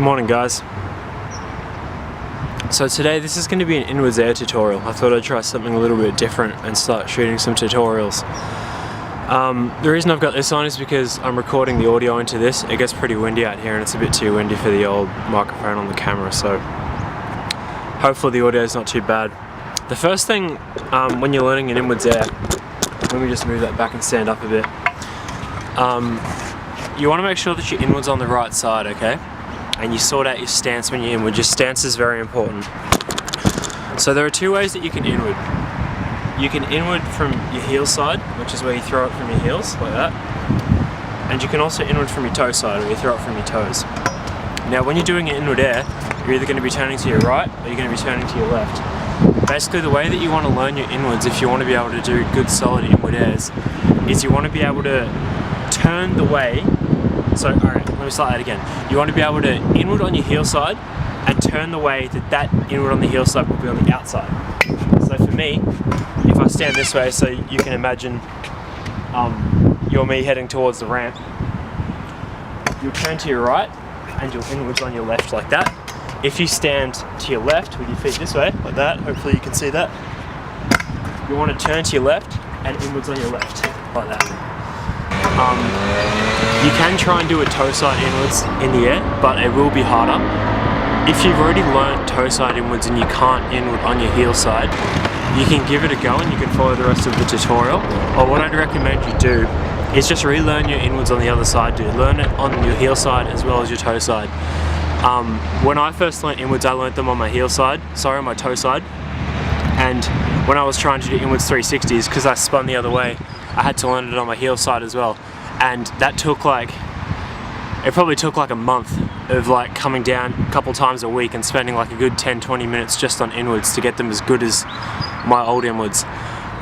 morning, guys. So today this is going to be an inwards air tutorial. I thought I'd try something a little bit different and start shooting some tutorials. The reason I've got this on is because I'm recording the audio into this. It gets pretty windy out here and it's a bit too windy for the old microphone on the camera, so hopefully the audio is not too bad. The first thing when you're learning an inwards air, let me just move that back and stand up a bit. You want to make sure that your inward's on the right side, okay? And you sort out your stance when you're inward. Your stance is very important. So there are two ways that you can inward. You can inward from your heel side, which is where you throw it from your heels, like that. And you can also inward from your toe side, where you throw it from your toes. Now when you're doing an inward air, you're either going to be turning to your right, or you're going to be turning to your left. Basically the way that you want to learn your inwards, if you want to be able to do good solid inward airs, is you want to be able to turn the way. So, alright, let me start that again. You want to be able to inward on your heel side and turn the way that inward on the heel side will be on the outside. So for me, if I stand this way, so you can imagine you're me heading towards the ramp, you'll turn to your right and you'll inwards on your left like that. If you stand to your left with your feet this way, like that, hopefully you can see that, you want to turn to your left and inwards on your left, like that. You can try and do a toe side inwards in the air, but it will be harder. If you've already learned toe side inwards and you can't inward on your heel side, you can give it a go and you can follow the rest of the tutorial. Or what I'd recommend you do is just relearn your inwards on the other side, dude. Learn it on your heel side as well as your toe side. When I first learned inwards, I learned them on my toe side. And when I was trying to do inwards 360s, because I spun the other way, I had to learn it on my heel side as well. And that took it probably took like a month of like coming down a couple times a week and spending like a good 10-20 minutes just on inwards to get them as good as my old inwards.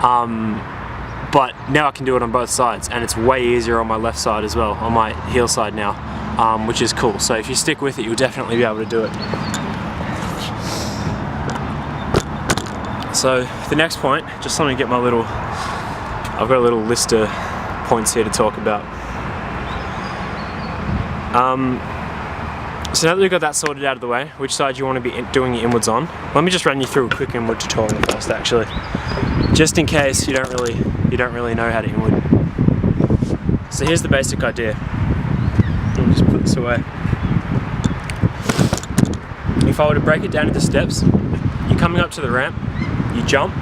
But now I can do it on both sides, and it's way easier on my left side as well, on my heel side now, which is cool. So if you stick with it, you'll definitely be able to do it. So the next point, just let me get I've got a little list of points here to talk about. So now that we've got that sorted out of the way, which side you want to be doing your inwards on, let me just run you through a quick inward tutorial first, actually, just in case you don't really know how to inward. So here's the basic idea. Let me just put this away. If I were to break it down into steps, you're coming up to the ramp, you jump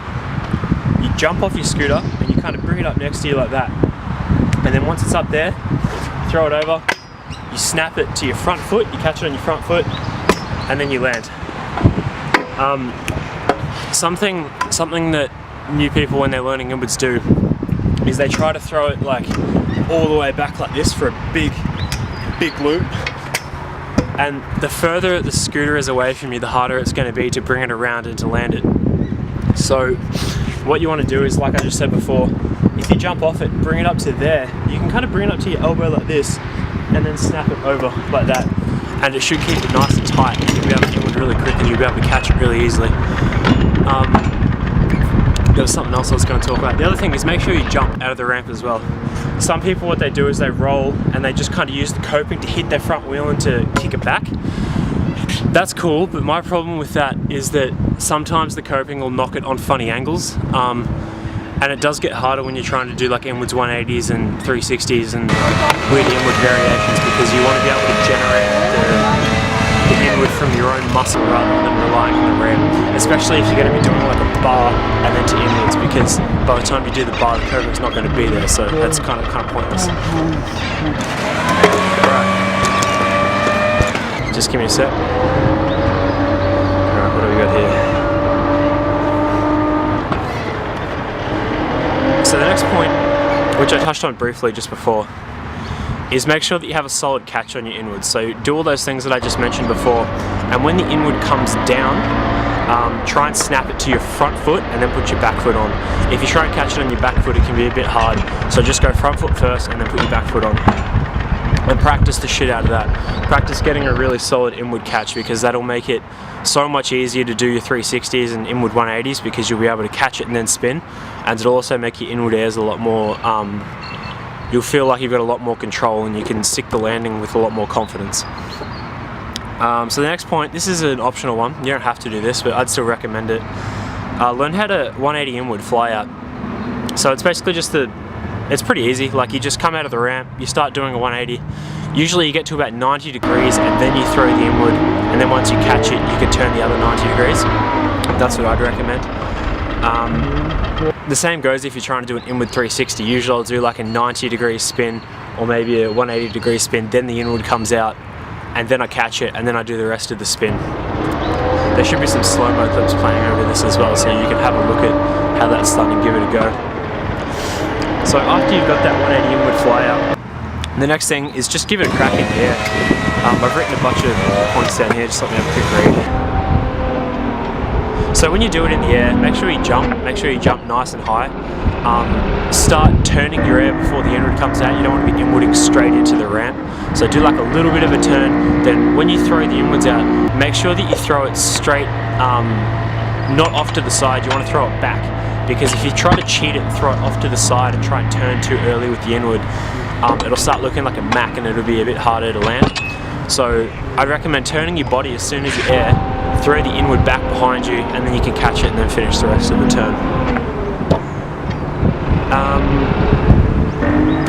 off your scooter and you kind of bring it up next to you like that. And then once it's up there, you throw it over, you snap it to your front foot, you catch it on your front foot, and then you land. Something that new people when they're learning inwards do is they try to throw it like all the way back like this for a big loop. And the further the scooter is away from you, the harder it's going to be to bring it around and to land it. So what you want to do is, like I just said before, if you jump off it, bring it up to there, you can kind of bring it up to your elbow like this and then snap it over like that, and it should keep it nice and tight, and you'll be able to inward really quick and you'll be able to catch it really easily. There was something else I was going to talk about. The other thing is make sure you jump out of the ramp as well. Some people, what they do is they roll and they just kind of use the coping to hit their front wheel and to kick it back. That's cool, but my problem with that is that sometimes the coping will knock it on funny angles, and it does get harder when you're trying to do like inwards 180s and 360s and weird inward variations, because you want to be able to generate the inward from your own muscle rather than relying on the ramp, especially if you're going to be doing like a bar and then to inwards, because by the time you do the bar, the coping's not going to be there, so that's kind of pointless. Just give me a sec. Alright, what do we got here? So the next point, which I touched on briefly just before, is make sure that you have a solid catch on your inwards. So do all those things that I just mentioned before, and when the inward comes down, try and snap it to your front foot and then put your back foot on. If you try and catch it on your back foot, it can be a bit hard, so just go front foot first and then put your back foot on. And practice the shit out of that. Practice getting a really solid inward catch, because that'll make it so much easier to do your 360s and inward 180s, because you'll be able to catch it and then spin, and it'll also make your inward airs a lot more, you'll feel like you've got a lot more control and you can stick the landing with a lot more confidence. So the next point, this is an optional one. You don't have to do this, but I'd still recommend it. Learn how to 180 inward fly out. So it's basically just it's pretty easy. Like, you just come out of the ramp, you start doing a 180. Usually you get to about 90 degrees and then you throw the inward, and then once you catch it, you can turn the other 90 degrees. That's what I'd recommend. The same goes if you're trying to do an inward 360. Usually I'll do like a 90 degree spin or maybe a 180 degree spin, then the inward comes out, and then I catch it, and then I do the rest of the spin. There should be some slow-mo clips playing over this as well, so you can have a look at how that's done and give it a go. So after you've got that 180 inward fly out, the next thing is just give it a crack in the air. I've written a bunch of points down here, just let me have a quick read. So when you do it in the air, make sure you jump nice and high. Start turning your air before the inward comes out. You don't want to be inwarding straight into the ramp. So do like a little bit of a turn, then when you throw the inwards out, make sure that you throw it straight, not off to the side. You want to throw it back, because if you try to cheat it and throw it off to the side and try and turn too early with the inward, it'll start looking like a Mac and it'll be a bit harder to land. So I'd recommend turning your body as soon as you air, throw the inward back behind you, and then you can catch it and then finish the rest of the turn.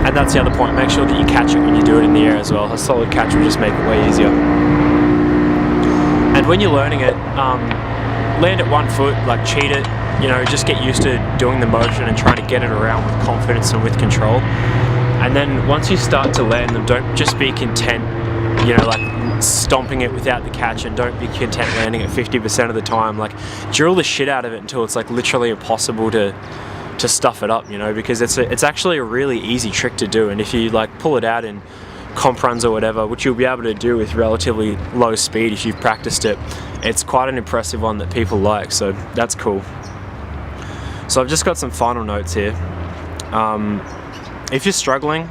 And that's the other point, make sure that you catch it when you do it in the air as well. A solid catch will just make it way easier. And when you're learning it, land at 1 foot, like cheat it, you know, just get used to doing the motion and trying to get it around with confidence and with control. And then once you start to land them, don't just be content, you know, like stomping it without the catch, and don't be content landing it 50% of the time. Like, drill the shit out of it until it's like literally impossible to stuff it up, you know, because it's actually a really easy trick to do. And if you like pull it out in comp runs or whatever, which you'll be able to do with relatively low speed if you've practiced it, it's quite an impressive one that people like, so that's cool. So I've just got some final notes here. If you're struggling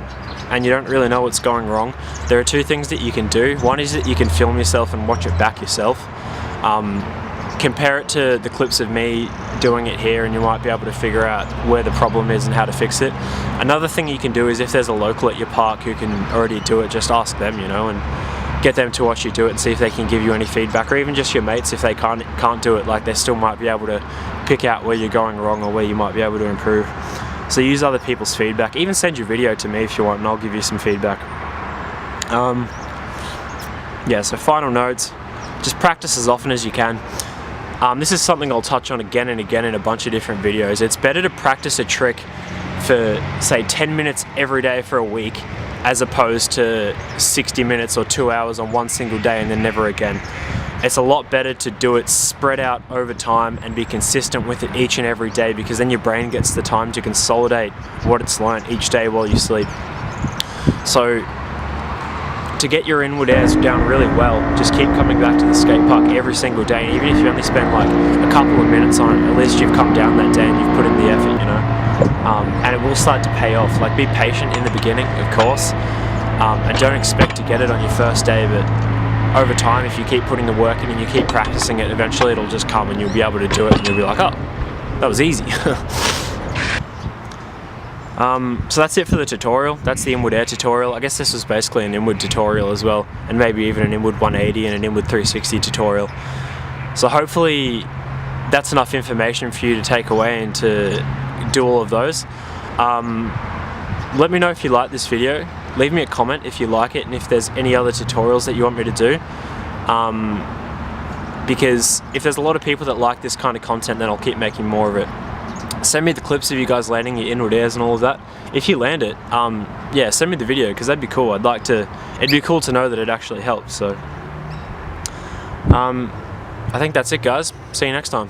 and you don't really know what's going wrong, there are two things that you can do. One is that you can film yourself and watch it back yourself. Compare it to the clips of me doing it here, and you might be able to figure out where the problem is and how to fix it. Another thing you can do is, if there's a local at your park who can already do it, just ask them, you know, and get them to watch you do it and see if they can give you any feedback, or even just your mates if they can't do it, like they still might be able to pick out where you're going wrong or where you might be able to improve. So use other people's feedback. Even send your video to me if you want, and I'll give you some feedback. Yeah, so final notes, just practice as often as you can. This is something I'll touch on again and again in a bunch of different videos. It's better to practice a trick for, say, 10 minutes every day for a week, as opposed to 60 minutes or 2 hours on one single day and then never again. It's a lot better to do it spread out over time and be consistent with it each and every day, because then your brain gets the time to consolidate what it's learned each day while you sleep. So to get your inward airs down really well, just keep coming back to the skate park every single day, and even if you only spend like a couple of minutes on it, at least you've come down that day and you've put in the effort, you know. And it will start to pay off. Like, be patient in the beginning, of course, and don't expect to get it on your first day, but over time, if you keep putting the work in and you keep practicing it, eventually it'll just come and you'll be able to do it, and you'll be like, oh, that was easy. So that's it for the tutorial. That's the inward air tutorial. I guess this was basically an inward tutorial as well, and maybe even an inward 180 and an inward 360 tutorial. So hopefully that's enough information for you to take away and to do all of those. Let me know if you like this video. Leave me a comment if you like it, and if there's any other tutorials that you want me to do. Because if there's a lot of people that like this kind of content, then I'll keep making more of it. Send me the clips of you guys landing your inward airs and all of that. If you land it, yeah, send me the video, because that'd be cool. It'd be cool to know that it actually helps. So I think that's it, guys. See you next time.